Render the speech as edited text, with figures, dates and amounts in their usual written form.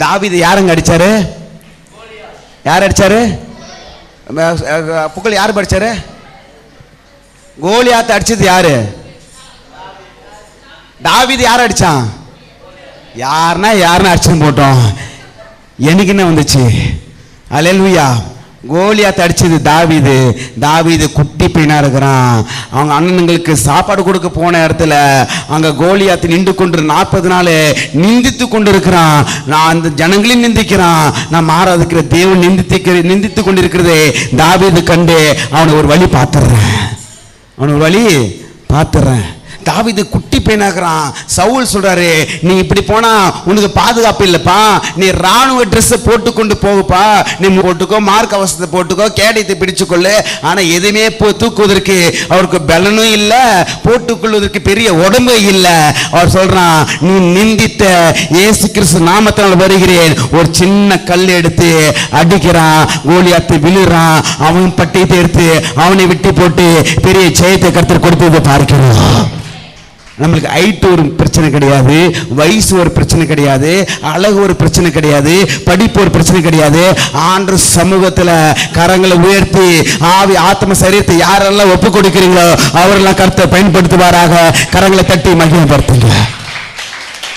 தாவீது யாருங்க அடிச்சாரு? யார் அடிச்சாரு? புகழ் யாரு படிச்சாரு? கோலியாத்தை அடிச்சது யாரு? தாவீது யார் அடிச்சான்? யாருன்னா அடிச்சு போட்டோம். எனக்கு என்ன வந்துச்சு? அல்லேலூயா. கோலியாத்தை அடிச்சது தாவீது. தாவீது குட்டி பையனா இருக்கிறான். அவங்க அண்ணனுங்களுக்கு சாப்பாடு கொடுக்க போன இடத்துல அங்க கோலியாத்து நின்று கொண்டு 40 நாள் நிந்தித்து கொண்டு இருக்கிறான். நான் அந்த ஜனங்களையும் நிந்திக்கிறான், நான் மாறாதுக்கிற தேவன் நிந்தித்து கொண்டு இருக்கிறதே தாவீது கண்டு அவனை ஒரு வழி பார்த்துறேன். தாவீது குட்டி பையனாகிறான். சவுல் சொல்றாரு, நீ இப்படி போனா உனக்கு பாதுகாப்பு இல்லப்பா, நீ ராணுவ ட்ரெஸ் போட்டுக்கொண்டு போகுப்பா, நீ போட்டுக்கோ, மார்க் அவசரத்தை போட்டுக்கோ, கேடயத்தை பிடிச்சுக்கொள்ளு. ஆனா எதுவுமே தூக்குவதற்கு அவருக்கு பலனும் இல்லை, போட்டுக்கொள்வதற்கு பெரிய உடம்பு இல்லை. அவர் சொல்றான், நீ நிந்தித்த இயேசு கிறிஸ்து நாமத்தினால் வருகிறேன். ஒரு சின்ன கல் எடுத்து அடிக்கிறான், கோலியாத்து விழுறான். அவன் பட்டயத்தை எடுத்து அவனை விட்டு போட்டு பெரிய ஜெயத்தை கர்த்தர் கொடுத்ததை பார்க்கிறோம். நம்மளுக்கு ஹைட் ஒரு பிரச்சனை கிடையாது, வயசு ஒரு பிரச்சனை கிடையாது, அழகு ஒரு பிரச்சனை கிடையாது, படிப்பு ஒரு பிரச்சனை கிடையாது. ஆண்டவர் சமூகத்தில் கரங்களை உயர்த்தி ஆவி ஆத்ம சரீரத்தை யாரெல்லாம் ஒப்பு கொடுக்கிறீங்களோ அவரெல்லாம் கர்த்தர் பயன்படுத்துவாராக. கரங்களை தட்டி மகிமைப்படுத்துங்க.